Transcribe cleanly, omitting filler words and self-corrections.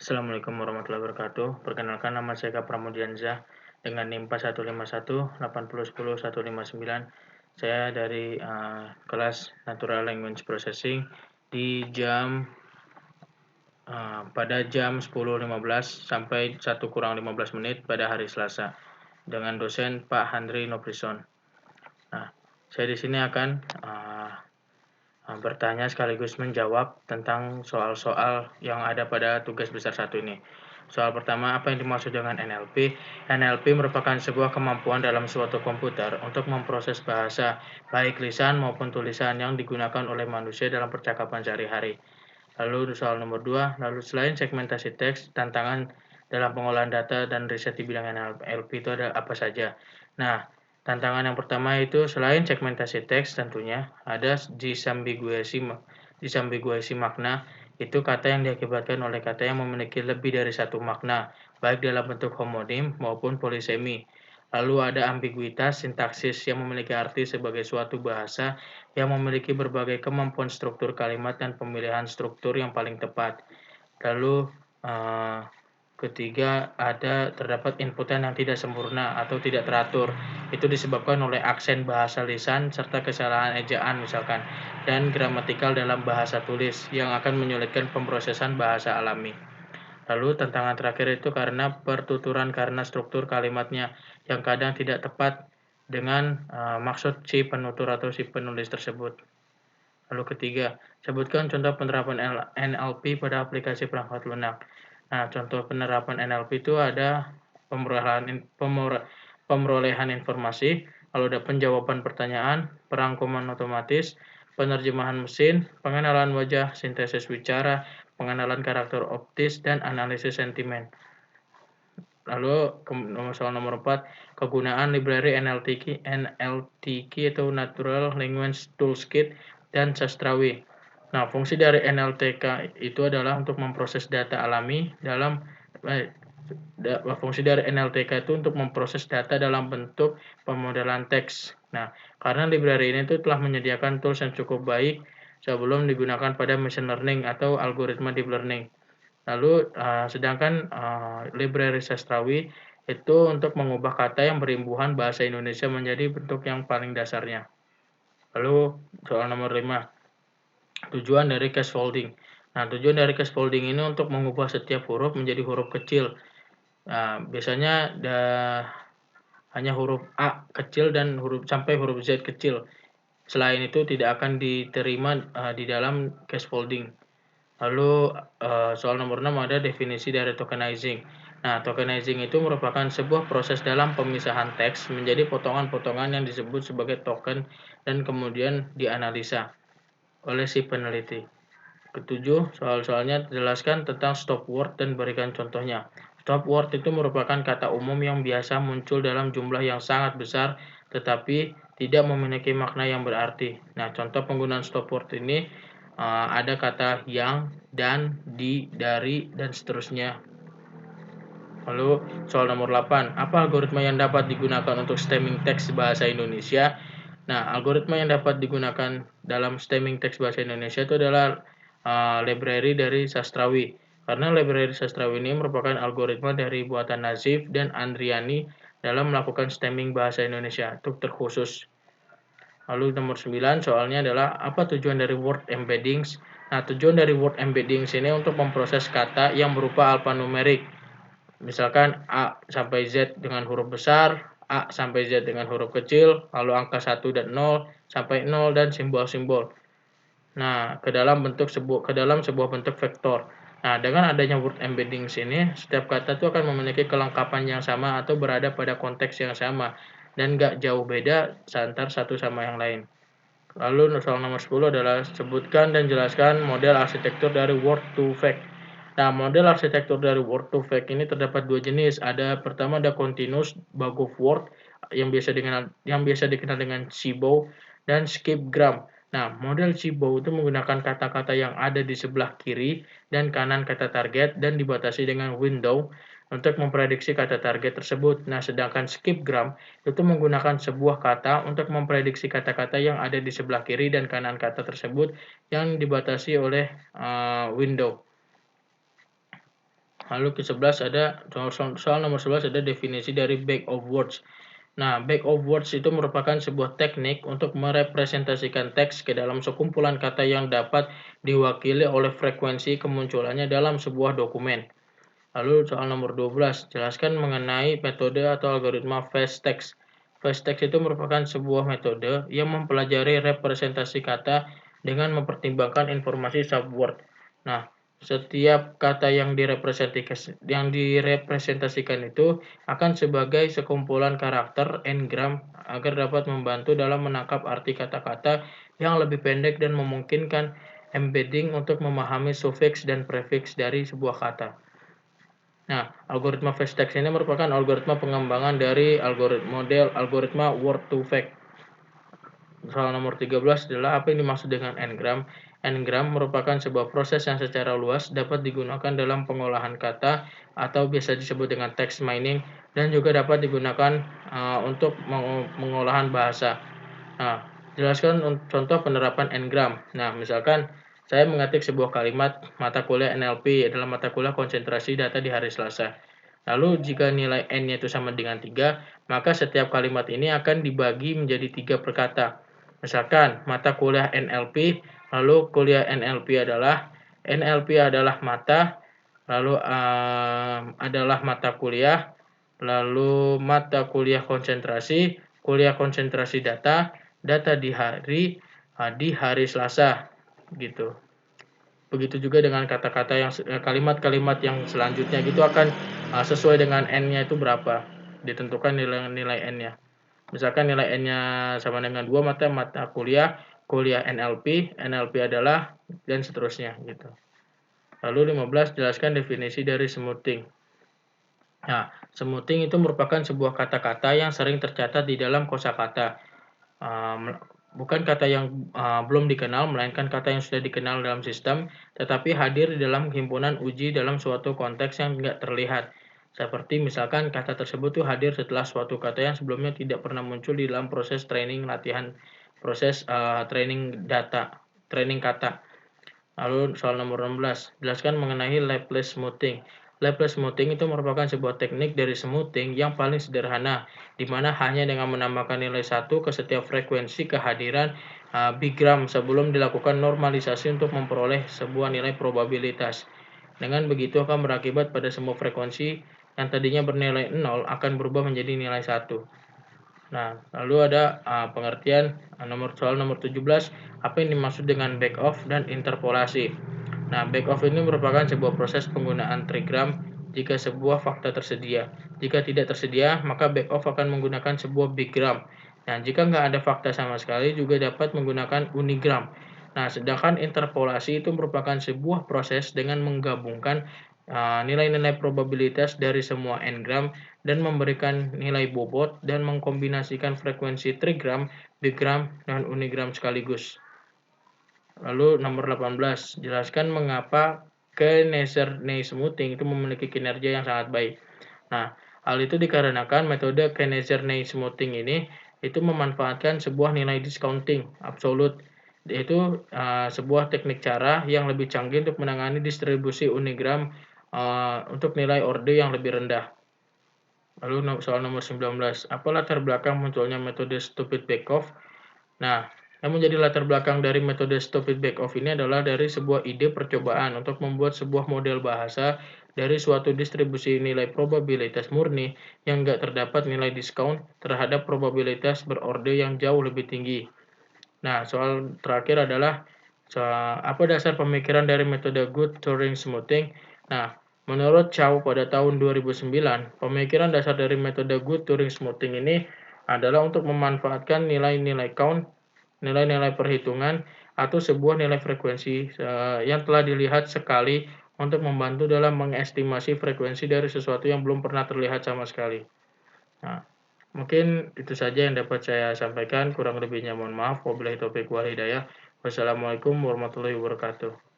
Assalamualaikum warahmatullahi wabarakatuh. Perkenalkan, nama saya Kak Pramudiansyah dengan NIM 151 Saya dari kelas Natural Language Processing di pada jam 10.15 sampai 1 kurang 15 menit pada hari Selasa dengan dosen Pak Handri Noprison. Nah, saya di sini akan bertanya sekaligus menjawab tentang soal-soal yang ada pada tugas besar 1 ini. Soal pertama, apa yang dimaksud dengan NLP? NLP merupakan sebuah kemampuan dalam suatu komputer untuk memproses bahasa, baik lisan maupun tulisan yang digunakan oleh manusia dalam percakapan sehari-hari. Lalu soal nomor 2, lalu selain segmentasi teks, tantangan dalam pengolahan data dan riset di bidang NLP itu ada apa saja? Nah, tantangan yang pertama itu selain segmentasi teks tentunya ada disambiguasi makna, itu kata yang diakibatkan oleh kata yang memiliki lebih dari satu makna, baik dalam bentuk homonim maupun polisemi. Lalu ada ambiguitas sintaksis yang memiliki arti sebagai suatu bahasa yang memiliki berbagai kemampuan struktur kalimat dan pemilihan struktur yang paling tepat. Lalu ketiga, terdapat inputan yang tidak sempurna atau tidak teratur. Itu disebabkan oleh aksen bahasa lisan serta kesalahan ejaan misalkan, dan gramatikal dalam bahasa tulis yang akan menyulitkan pemrosesan bahasa alami. Lalu tantangan terakhir itu karena pertuturan karena struktur kalimatnya yang kadang tidak tepat dengan maksud si penutur atau si penulis tersebut. Lalu ketiga, sebutkan contoh penerapan NLP pada aplikasi perangkat lunak. Nah, contoh penerapan NLP itu ada pemerolehan informasi, lalu ada penjawaban pertanyaan, perangkuman otomatis, penerjemahan mesin, pengenalan wajah, sintesis bicara, pengenalan karakter optis, dan analisis sentimen. Lalu soal nomor 4, kegunaan library NLTK atau Natural Language Toolkit dan Sastrawi. Nah, fungsi dari NLTK itu adalah untuk memproses data alami dalam fungsi dari NLTK itu untuk memproses data dalam bentuk pemodelan teks. Nah, karena library ini telah menyediakan tools yang cukup baik sebelum digunakan pada machine learning atau algoritma deep learning. Lalu sedangkan library sastrawi itu untuk mengubah kata yang berimbuhan bahasa Indonesia menjadi bentuk yang paling dasarnya. Lalu soal nomor 5, tujuan dari scaffolding. Nah, tujuan dari scaffolding ini untuk mengubah setiap huruf menjadi huruf kecil. Biasanya hanya huruf A kecil dan sampai huruf Z kecil. Selain itu tidak akan diterima di dalam scaffolding. Lalu soal nomor 6 ada definisi dari tokenizing. Nah, tokenizing itu merupakan sebuah proses dalam pemisahan teks menjadi potongan-potongan yang disebut sebagai token dan kemudian dianalisa oleh si peneliti. Ketujuh, soal-soalnya jelaskan tentang stop word dan berikan contohnya. Stop word itu merupakan kata umum yang biasa muncul dalam jumlah yang sangat besar tetapi tidak memiliki makna yang berarti. Nah, contoh penggunaan stop word ini ada kata yang, dan, di, dari, dan seterusnya. Lalu soal nomor 8, apa algoritma yang dapat digunakan untuk stemming teks bahasa Indonesia? Nah, algoritma yang dapat digunakan dalam stemming teks bahasa Indonesia itu adalah library dari Sastrawi. Karena library Sastrawi ini merupakan algoritma dari buatan Nazif dan Andriani dalam melakukan stemming bahasa Indonesia untuk terkhusus. Lalu nomor 9 soalnya adalah apa tujuan dari word embeddings? Nah, tujuan dari word embeddings ini untuk memproses kata yang berupa alfanumerik. Misalkan A sampai Z dengan huruf besar, A sampai Z dengan huruf kecil, lalu angka 1 dan 0 sampai 0 dan simbol-simbol. Nah, ke dalam sebuah bentuk vektor. Nah, dengan adanya word embeddings ini, setiap kata itu akan memiliki kelengkapan yang sama atau berada pada konteks yang sama dan nggak jauh beda antar satu sama yang lain. Lalu soal nomor 10 adalah sebutkan dan jelaskan model arsitektur dari word to fact. Nah, model arsitektur dari word to fact ini terdapat dua jenis. Pertama ada continuous bug of word yang biasa dikenal dengan SIBO dan skipgram. Nah, model SIBO itu menggunakan kata-kata yang ada di sebelah kiri dan kanan kata target dan dibatasi dengan window untuk memprediksi kata target tersebut. Nah, sedangkan skipgram itu menggunakan sebuah kata untuk memprediksi kata-kata yang ada di sebelah kiri dan kanan kata tersebut yang dibatasi oleh window. Lalu ke-11 ada soal nomor 11 ada definisi dari bag of words. Nah, bag of words itu merupakan sebuah teknik untuk merepresentasikan teks ke dalam sekumpulan kata yang dapat diwakili oleh frekuensi kemunculannya dalam sebuah dokumen. Lalu soal nomor 12, jelaskan mengenai metode atau algoritma fast text. Fast text itu merupakan sebuah metode yang mempelajari representasi kata dengan mempertimbangkan informasi subword. Nah, setiap kata yang direpresentasikan itu akan sebagai sekumpulan karakter n-gram agar dapat membantu dalam menangkap arti kata-kata yang lebih pendek dan memungkinkan embedding untuk memahami sufiks dan prefiks dari sebuah kata. Nah, algoritma fast text ini merupakan algoritma pengembangan dari model algoritma word to vec. Soal nomor 13 adalah apa yang dimaksud dengan n-gram. N-gram merupakan sebuah proses yang secara luas dapat digunakan dalam pengolahan kata atau biasa disebut dengan text mining dan juga dapat digunakan untuk pengolahan bahasa. Nah, jelaskan contoh penerapan n-gram. Nah, misalkan saya mengetik sebuah kalimat mata kuliah NLP adalah mata kuliah konsentrasi data di hari Selasa. Lalu jika nilai n-nya itu sama dengan 3, maka setiap kalimat ini akan dibagi menjadi 3 per kata. Misalkan mata kuliah NLP, lalu kuliah NLP adalah mata, lalu adalah mata kuliah, lalu mata kuliah konsentrasi data di hari Selasa gitu. Begitu juga dengan kata-kata yang kalimat-kalimat yang selanjutnya gitu akan sesuai dengan n-nya itu berapa, ditentukan nilai n-nya. Misalkan nilai n-nya sama dengan 2 mata kuliah NLP adalah dan seterusnya gitu. Lalu 15 jelaskan definisi dari smoothing. Nah, smoothing itu merupakan sebuah kata-kata yang sering tercatat di dalam kosakata. Bukan kata yang belum dikenal, melainkan kata yang sudah dikenal dalam sistem, tetapi hadir di dalam himpunan uji dalam suatu konteks yang tidak terlihat. Seperti misalkan kata tersebut tuh hadir setelah suatu kata yang sebelumnya tidak pernah muncul di dalam proses training proses training kata. Lalu soal nomor 16, jelaskan mengenai Laplace smoothing. Laplace smoothing itu merupakan sebuah teknik dari smoothing yang paling sederhana, di mana hanya dengan menambahkan nilai 1 ke setiap frekuensi kehadiran bigram sebelum dilakukan normalisasi untuk memperoleh sebuah nilai probabilitas. Dengan begitu akan berakibat pada semua frekuensi yang tadinya bernilai 0 akan berubah menjadi nilai 1. Nah, lalu ada pengertian soal nomor 17, apa yang dimaksud dengan back off dan interpolasi. Nah, back off ini merupakan sebuah proses penggunaan trigram jika sebuah fakta tersedia. Jika tidak tersedia, maka back off akan menggunakan sebuah bigram. Nah, jika nggak ada fakta sama sekali, juga dapat menggunakan unigram. Nah, sedangkan interpolasi itu merupakan sebuah proses dengan menggabungkan nilai-nilai probabilitas dari semua n-gram dan memberikan nilai bobot dan mengkombinasikan frekuensi trigram, bigram, dan unigram sekaligus. Lalu nomor 18, jelaskan mengapa Kneser-Ney smoothing itu memiliki kinerja yang sangat baik. Nah, hal itu dikarenakan metode Kneser-Ney smoothing ini itu memanfaatkan sebuah nilai discounting absolut, yaitu sebuah teknik cara yang lebih canggih untuk menangani distribusi unigram untuk nilai orde yang lebih rendah. Lalu soal nomor 19, apa latar belakang munculnya metode stupid backoff? Nah, yang menjadi latar belakang dari metode stupid backoff ini adalah dari sebuah ide percobaan untuk membuat sebuah model bahasa dari suatu distribusi nilai probabilitas murni yang nggak terdapat nilai diskon terhadap probabilitas berorde yang jauh lebih tinggi. Nah, soal terakhir adalah apa dasar pemikiran dari metode good Turing smoothing? Nah, menurut Chow pada tahun 2009, pemikiran dasar dari metode good Turing smoothing ini adalah untuk memanfaatkan nilai-nilai count, nilai-nilai perhitungan, atau sebuah nilai frekuensi yang telah dilihat sekali untuk membantu dalam mengestimasi frekuensi dari sesuatu yang belum pernah terlihat sama sekali. Nah, mungkin itu saja yang dapat saya sampaikan, kurang lebihnya mohon maaf. Wabillahi taufiq wal hidayah. Wassalamualaikum warahmatullahi wabarakatuh.